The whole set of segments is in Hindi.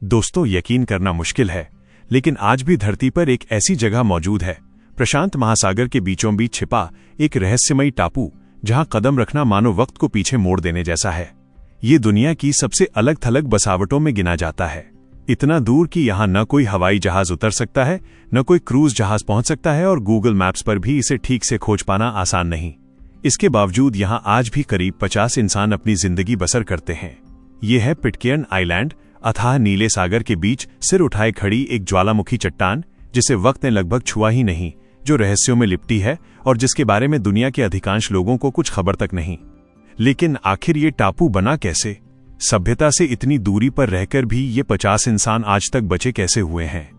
दोस्तों, यकीन करना मुश्किल है, लेकिन आज भी धरती पर एक ऐसी जगह मौजूद है, प्रशांत महासागर के बीचों बीच छिपा एक रहस्यमयी टापू, जहां कदम रखना मानो वक्त को पीछे मोड़ देने जैसा है। ये दुनिया की सबसे अलग थलग बसावटों में गिना जाता है। इतना दूर कि यहां न कोई हवाई जहाज उतर सकता है, न कोई क्रूज जहाज पहुंच सकता है, और गूगल मैप्स पर भी इसे ठीक से खोज पाना आसान नहीं। इसके बावजूद यहां आज भी करीब 50 इंसान अपनी जिंदगी बसर करते हैं। ये है पिटकेर्न आइलैंड, अथाह नीले सागर के बीच सिर उठाए खड़ी एक ज्वालामुखी चट्टान, जिसे वक्त ने लगभग छुआ ही नहीं, जो रहस्यों में लिपटी है और जिसके बारे में दुनिया के अधिकांश लोगों को कुछ खबर तक नहीं। लेकिन आखिर ये टापू बना कैसे? सभ्यता से इतनी दूरी पर रहकर भी ये 50 इंसान आज तक बचे कैसे हुए हैं?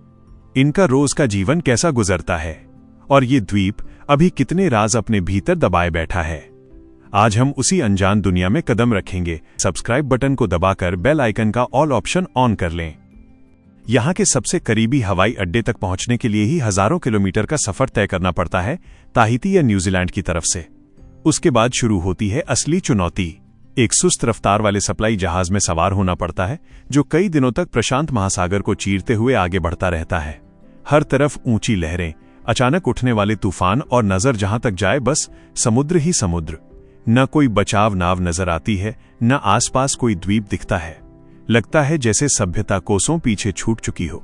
इनका रोज का जीवन कैसा गुजरता है? और ये द्वीप अभी कितने राज अपने भीतर दबाए बैठा है? आज हम उसी अनजान दुनिया में कदम रखेंगे। सब्सक्राइब बटन को दबाकर बेल आइकन का ऑल ऑप्शन ऑन कर लें। यहाँ के सबसे करीबी हवाई अड्डे तक पहुंचने के लिए ही हजारों किलोमीटर का सफर तय करना पड़ता है, ताहिती या न्यूजीलैंड की तरफ से। उसके बाद शुरू होती है असली चुनौती। एक सुस्त रफ्तार वाले सप्लाई जहाज में सवार होना पड़ता है, जो कई दिनों तक प्रशांत महासागर को चीरते हुए आगे बढ़ता रहता है। हर तरफ ऊंची लहरें, अचानक उठने वाले तूफान, और नजर जहां तक जाए बस समुद्र ही समुद्र। न कोई बचाव नाव नजर आती है, न आसपास कोई द्वीप दिखता है। लगता है जैसे सभ्यता कोसों पीछे छूट चुकी हो।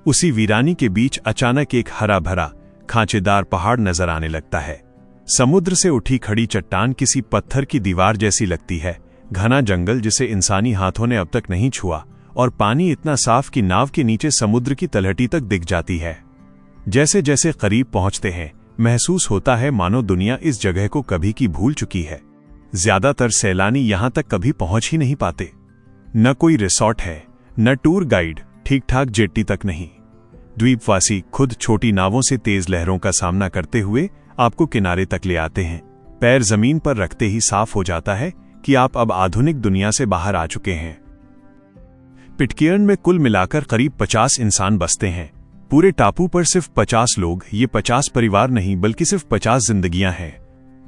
उसी वीरानी के बीच अचानक एक हरा भरा खांचेदार पहाड़ नजर आने लगता है। समुद्र से उठी खड़ी चट्टान किसी पत्थर की दीवार जैसी लगती है। घना जंगल जिसे इंसानी हाथों ने अब तक नहीं छुआ, और पानी इतना साफ कि नाव के नीचे समुद्र की तलहटी तक दिख जाती है। जैसे जैसे करीब पहुंचते हैं, महसूस होता है मानो दुनिया इस जगह को कभी की भूल चुकी है। ज्यादातर सैलानी यहां तक कभी पहुंच ही नहीं पाते। न कोई रिसॉर्ट है, न टूर गाइड, ठीक ठाक जेट्टी तक नहीं। द्वीपवासी खुद छोटी नावों से तेज लहरों का सामना करते हुए आपको किनारे तक ले आते हैं। पैर जमीन पर रखते ही साफ हो जाता है कि आप अब आधुनिक दुनिया से बाहर आ चुके हैं। पिटकेर्न में कुल मिलाकर करीब 50 इंसान बसते हैं। पूरे टापू पर सिर्फ 50 लोग। ये 50 परिवार नहीं, बल्कि सिर्फ 50 जिंदगियां हैं।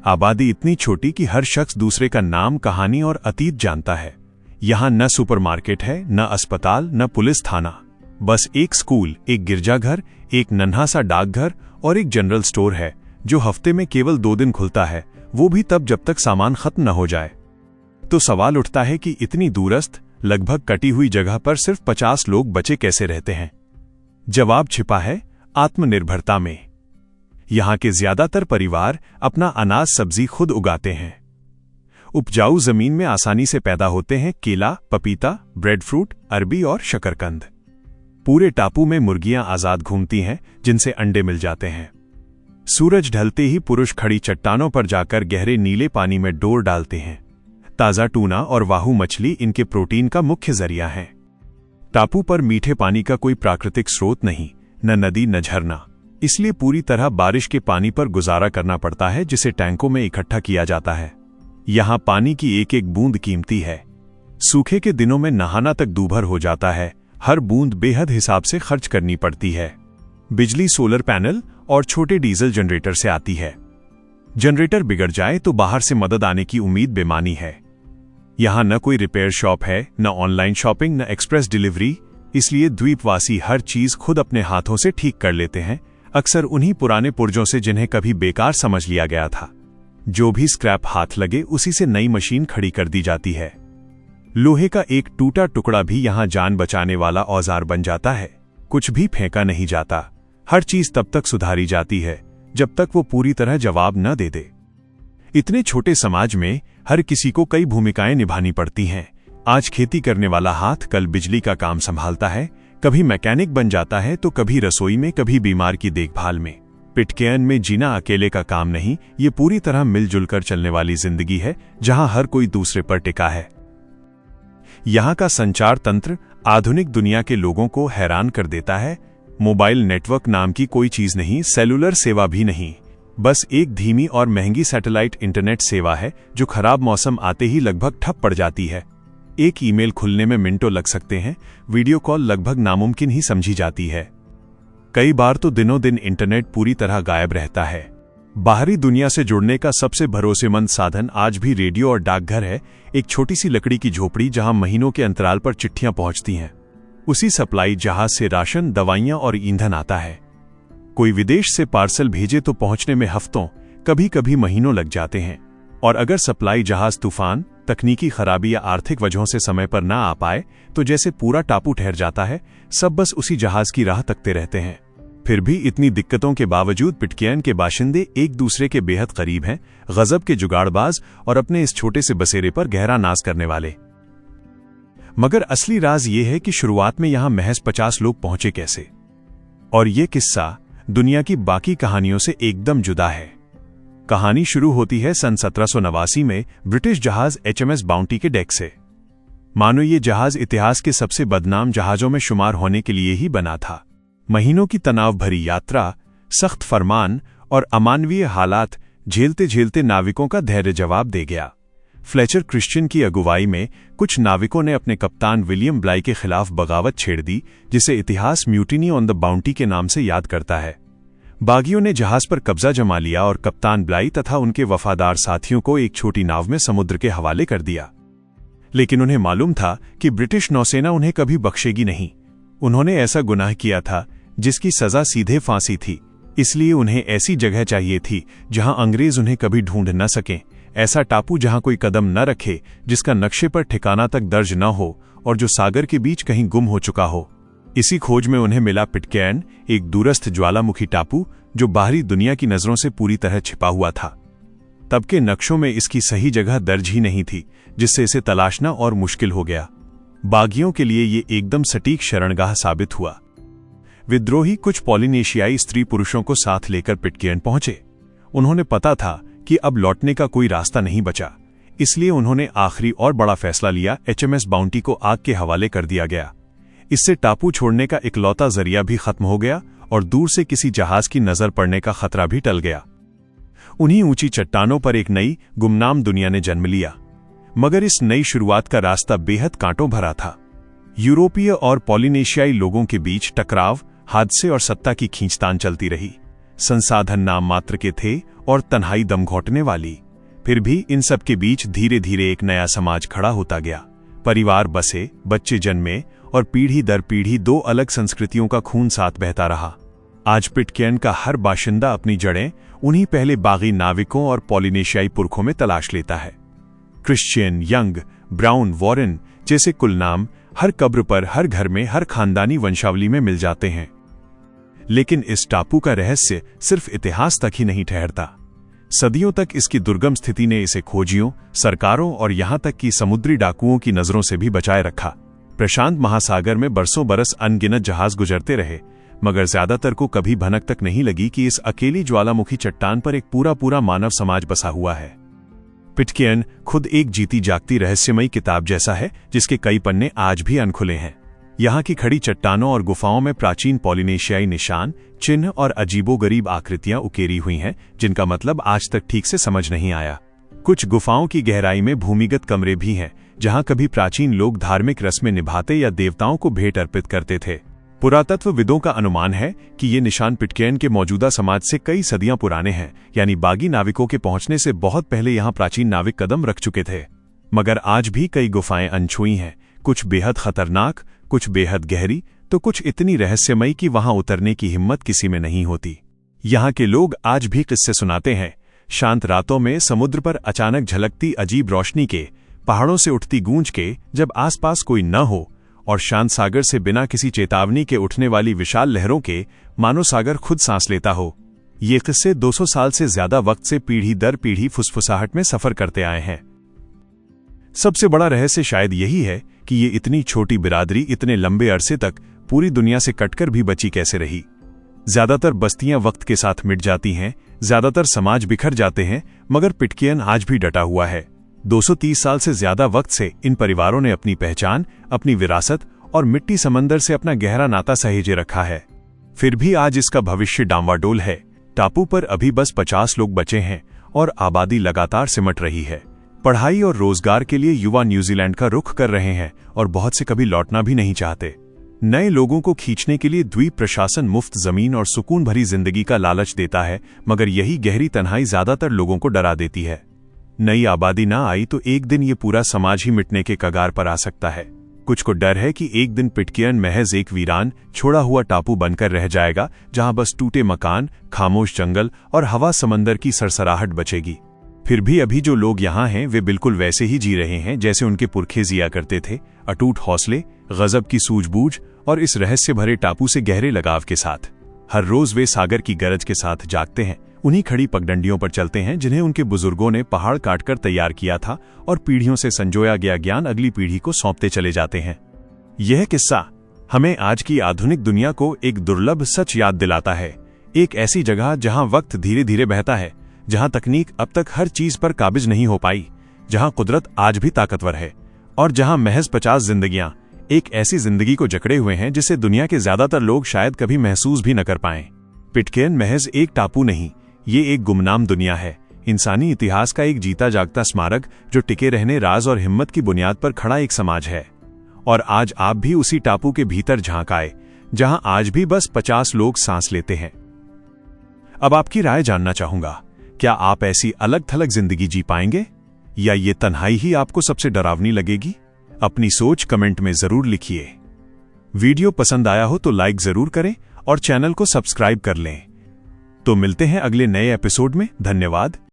आबादी इतनी छोटी कि हर शख्स दूसरे का नाम, कहानी और अतीत जानता है। यहां न सुपरमार्केट है, न अस्पताल, न पुलिस थाना। बस एक स्कूल, एक गिरजाघर, एक नन्हा सा डाकघर और एक जनरल स्टोर है, जो हफ्ते में केवल 2 दिन खुलता है, वो भी तब जब तक सामान खत्म न हो जाए। तो सवाल उठता है कि इतनी दूरस्थ, लगभग कटी हुई जगह पर सिर्फ 50 लोग बचे कैसे रहते हैं? जवाब छिपा है आत्मनिर्भरता में। यहां के ज्यादातर परिवार अपना अनाज सब्जी खुद उगाते हैं। उपजाऊ जमीन में आसानी से पैदा होते हैं केला, पपीता, ब्रेड फ्रूट, अरबी और शकरकंद। पूरे टापू में मुर्गियां आजाद घूमती हैं, जिनसे अंडे मिल जाते हैं। सूरज ढलते ही पुरुष खड़ी चट्टानों पर जाकर गहरे नीले पानी में डोर डालते हैं। ताजा टूना और वाहू मछली इनके प्रोटीन का मुख्य जरिया है। टापू पर मीठे पानी का कोई प्राकृतिक स्रोत नहीं, न नदी न झरना, इसलिए पूरी तरह बारिश के पानी पर गुजारा करना पड़ता है, जिसे टैंकों में इकट्ठा किया जाता है। यहां पानी की एक एक बूंद कीमती है। सूखे के दिनों में नहाना तक दूभर हो जाता है। हर बूंद बेहद हिसाब से खर्च करनी पड़ती है। बिजली सोलर पैनल और छोटे डीजल जनरेटर से आती है। जनरेटर बिगड़ जाए तो बाहर से मदद आने की उम्मीद बेमानी है। यहां न कोई रिपेयर शॉप है, न ऑनलाइन शॉपिंग, न एक्सप्रेस डिलीवरी, इसलिए द्वीपवासी हर चीज खुद अपने हाथों से ठीक कर लेते हैं, अक्सर उन्हीं पुराने पुर्जों से जिन्हें कभी बेकार समझ लिया गया था। जो भी स्क्रैप हाथ लगे, उसी से नई मशीन खड़ी कर दी जाती है। लोहे का एक टूटा टुकड़ा भी यहां जान बचाने वाला औजार बन जाता है। कुछ भी फेंका नहीं जाता। हर चीज तब तक सुधारी जाती है जब तक वो पूरी तरह जवाब न दे दे। इतने छोटे समाज में हर किसी को कई भूमिकाएं निभानी पड़ती हैं। आज खेती करने वाला हाथ कल बिजली का काम संभालता है, कभी मैकेनिक बन जाता है तो कभी रसोई में, कभी बीमार की देखभाल में। पिटकेर्न में जीना अकेले का काम नहीं, ये पूरी तरह मिलजुल कर चलने वाली जिंदगी है, जहां हर कोई दूसरे पर टिका है। यहां का संचार तंत्र आधुनिक दुनिया के लोगों को हैरान कर देता है। मोबाइल नेटवर्क नाम की कोई चीज नहीं, सेलुलर सेवा भी नहीं, बस एक धीमी और महंगी सैटेलाइट इंटरनेट सेवा है, जो खराब मौसम आते ही लगभग ठप पड़ जाती है। एक ईमेल खुलने में मिनटों लग सकते हैं, वीडियो कॉल लगभग नामुमकिन ही समझी जाती है। कई बार तो दिनों दिन इंटरनेट पूरी तरह गायब रहता है। बाहरी दुनिया से जुड़ने का सबसे भरोसेमंद साधन आज भी रेडियो और डाकघर है, एक छोटी सी लकड़ी की झोपड़ी जहां महीनों के अंतराल पर चिट्ठियां पहुंचती हैं। उसी सप्लाई जहाज से राशन, दवाइयां और ईंधन आता है। कोई विदेश से पार्सल भेजे तो पहुंचने में हफ्तों, कभी कभी महीनों लग जाते हैं। और अगर सप्लाई जहाज तूफान, तकनीकी खराबी या आर्थिक वजहों से समय पर ना आ पाए तो जैसे पूरा टापू ठहर जाता है, सब बस उसी जहाज की राह तकते रहते हैं। फिर भी इतनी दिक्कतों के बावजूद पिटकेर्न के बाशिंदे एक दूसरे के बेहद करीब हैं, गजब के जुगाड़बाज और अपने इस छोटे से बसेरे पर गहरा नाज करने वाले। मगर असली राज ये है कि शुरुआत में यहां महज 50 लोग पहुंचे कैसे। और ये किस्सा दुनिया की बाकी कहानियों से एकदम जुदा है। कहानी शुरू होती है सन 1789 में ब्रिटिश जहाज HMS बाउंटी के डेक से। मानो ये जहाज इतिहास के सबसे बदनाम जहाजों में शुमार होने के लिए ही बना था। महीनों की तनाव भरी यात्रा, सख्त फरमान और अमानवीय हालात झेलते झेलते नाविकों का धैर्य जवाब दे गया। फ्लेचर क्रिश्चियन की अगुवाई में कुछ नाविकों ने अपने कप्तान विलियम ब्लाई के खिलाफ बगावत छेड़ दी, जिसे इतिहास म्यूटिनी ऑन द बाउंटी के नाम से याद करता है। बागियों ने जहाज पर कब्जा जमा लिया और कप्तान ब्लाई तथा उनके वफादार साथियों को एक छोटी नाव में समुद्र के हवाले कर दिया। लेकिन उन्हें मालूम था कि ब्रिटिश नौसेना उन्हें कभी बख्शेगी नहीं। उन्होंने ऐसा गुनाह किया था जिसकी सजा सीधे फांसी थी, इसलिए उन्हें ऐसी जगह चाहिए थी जहां अंग्रेज उन्हें कभी ढूंढ न सकें, ऐसा टापू जहां कोई कदम न रखे, जिसका नक्शे पर ठिकाना तक दर्ज न हो और जो सागर के बीच कहीं गुम हो चुका हो। इसी खोज में उन्हें मिला पिटकेर्न, एक दूरस्थ ज्वालामुखी टापू जो बाहरी दुनिया की नजरों से पूरी तरह छिपा हुआ था। तब के नक्शों में इसकी सही जगह दर्ज ही नहीं थी, जिससे इसे तलाशना और मुश्किल हो गया। बागियों के लिए ये एकदम सटीक शरणगाह साबित हुआ। विद्रोही कुछ पॉलिनेशियाई स्त्री पुरुषों को साथ लेकर पिटकेर्न पहुंचे। उन्होंने पता था कि अब लौटने का कोई रास्ता नहीं बचा, इसलिए उन्होंने आखिरी और बड़ा फैसला लिया। HMS बाउंटी को आग के हवाले कर दिया गया। इससे टापू छोड़ने का इकलौता जरिया भी खत्म हो गया और दूर से किसी जहाज की नजर पड़ने का खतरा भी टल गया। उन्हीं ऊंची चट्टानों पर एक नई गुमनाम दुनिया ने जन्म लिया। मगर इस नई शुरुआत का रास्ता बेहद कांटों भरा था। यूरोपीय और पॉलिनेशियाई लोगों के बीच टकराव, हादसे और सत्ता की खींचतान चलती रही। संसाधन नाम मात्र के थे और तन्हाई दम घोंटने वाली। फिर भी इन सब के बीच धीरे धीरे एक नया समाज खड़ा होता गया। परिवार बसे, बच्चे जन्मे और पीढ़ी दर पीढ़ी दो अलग संस्कृतियों का खून साथ बहता रहा। आज पिटकेर्न का हर बाशिंदा अपनी जड़ें उन्हीं पहले बागी नाविकों और पॉलिनेशियाई पुरखों में तलाश लेता है। क्रिश्चियन, यंग, ब्राउन, वॉरेन जैसे कुल नाम हर कब्र पर, हर घर में, हर खानदानी वंशावली में मिल जाते हैं। लेकिन इस टापू का रहस्य सिर्फ इतिहास तक ही नहीं ठहरता। सदियों तक इसकी दुर्गम स्थिति ने इसे खोजियों, सरकारों और यहां तक कि समुद्री डाकुओं की नजरों से भी बचाए रखा। प्रशांत महासागर में बरसों बरस अनगिनत जहाज गुजरते रहे, मगर ज्यादातर को कभी भनक तक नहीं लगी कि इस अकेली ज्वालामुखी चट्टान पर एक पूरा मानव समाज बसा हुआ है। पिटकेर्न खुद एक जीती जागती रहस्यमयी किताब जैसा है, जिसके कई पन्ने आज भी अनखुले हैं। यहाँ की खड़ी चट्टानों और गुफाओं में प्राचीन पॉलिनेशियाई निशान, चिन्ह और अजीबोगरीब आकृतियां उकेरी हुई हैं, जिनका मतलब आज तक ठीक से समझ नहीं आया। कुछ गुफाओं की गहराई में भूमिगत कमरे भी हैं, जहां कभी प्राचीन लोग धार्मिक रस्में निभाते या देवताओं को भेंट अर्पित करते थे। पुरातत्वविदों का अनुमान है कि ये निशान पिटकेर्न के मौजूदा समाज से कई सदियां पुराने हैं, यानी बागी नाविकों के पहुंचने से बहुत पहले यहां प्राचीन नाविक कदम रख चुके थे। मगर आज भी कई गुफाएं अनछुई हैं, कुछ बेहद खतरनाक, कुछ बेहद गहरी, तो कुछ इतनी रहस्यमयी कि वहां उतरने की हिम्मत किसी में नहीं होती। यहाँ के लोग आज भी किस्से सुनाते हैं। शांत रातों में समुद्र पर अचानक झलकती अजीब रोशनी के, पहाड़ों से उठती गूंज के, जब आसपास कोई न हो, और शांत सागर से बिना किसी चेतावनी के उठने वाली विशाल लहरों के, मानो सागर खुद सांस लेता हो। ये किस्से 200 साल से ज्यादा वक्त से पीढ़ी दर पीढ़ी फुसफुसाहट में सफर करते आए हैं। सबसे बड़ा रहस्य शायद यही है कि ये इतनी छोटी बिरादरी इतने लंबे अरसे तक पूरी दुनिया से कटकर भी बची कैसे रही। ज्यादातर बस्तियां वक्त के साथ मिट जाती हैं, ज्यादातर समाज बिखर जाते हैं, मगर पिटकेर्न आज भी डटा हुआ है। 230 साल से ज्यादा वक्त से इन परिवारों ने अपनी पहचान, अपनी विरासत और मिट्टी समंदर से अपना गहरा नाता सहेजे रखा है। फिर भी आज इसका भविष्य डांवाडोल है। टापू पर अभी बस 50 लोग बचे हैं और आबादी लगातार सिमट रही है। पढ़ाई और रोजगार के लिए युवा न्यूजीलैंड का रुख कर रहे हैं और बहुत से कभी लौटना भी नहीं चाहते। नए लोगों को खींचने के लिए द्वीप प्रशासन मुफ्त जमीन और सुकून भरी जिंदगी का लालच देता है, मगर यही गहरी तन्हाई ज्यादातर लोगों को डरा देती है। नई आबादी ना आई तो एक दिन ये पूरा समाज ही मिटने के कगार पर आ सकता है। कुछ को डर है कि एक दिन पिटकेर्न महज एक वीरान छोड़ा हुआ टापू बनकर रह जाएगा, जहां बस टूटे मकान, खामोश जंगल और हवा समंदर की सरसराहट बचेगी। फिर भी अभी जो लोग यहाँ हैं वे बिल्कुल वैसे ही जी रहे हैं जैसे उनके पुरखे जिया करते थे, अटूट हौसले, गजब की सूझबूझ और इस रहस्य भरे टापू से गहरे लगाव के साथ। हर रोज वे सागर की गरज के साथ जागते हैं, उन्हीं खड़ी पगडंडियों पर चलते हैं जिन्हें उनके बुजुर्गों ने पहाड़ काटकर तैयार किया था, और पीढ़ियों से संजोया गया ज्ञान अगली पीढ़ी को सौंपते चले जाते हैं। यह किस्सा हमें आज की आधुनिक दुनिया को एक दुर्लभ सच याद दिलाता है। एक ऐसी जगह जहां वक्त धीरे धीरे बहता है, जहां तकनीक अब तक हर चीज पर काबिज नहीं हो पाई, जहां कुदरत आज भी ताकतवर है, और जहां महज 50 जिंदगियां एक ऐसी जिंदगी को जकड़े हुए हैं जिसे दुनिया के ज्यादातर लोग शायद कभी महसूस भी न कर पाएं। पिटकेर्न महज एक टापू नहीं, ये एक गुमनाम दुनिया है, इंसानी इतिहास का एक जीता जागता स्मारक जो टिके रहने, राज और हिम्मत की बुनियाद पर खड़ा एक समाज है। और आज आप भी उसी टापू के भीतर झांक आए, जहां आज भी बस 50 लोग सांस लेते हैं। अब आपकी राय जानना चाहूंगा, क्या आप ऐसी अलग थलग जिंदगी जी पाएंगे, या ये तन्हाई ही आपको सबसे डरावनी लगेगी? अपनी सोच कमेंट में जरूर लिखिए। वीडियो पसंद आया हो तो लाइक जरूर करें और चैनल को सब्सक्राइब कर लें। तो मिलते हैं अगले नए एपिसोड में। धन्यवाद।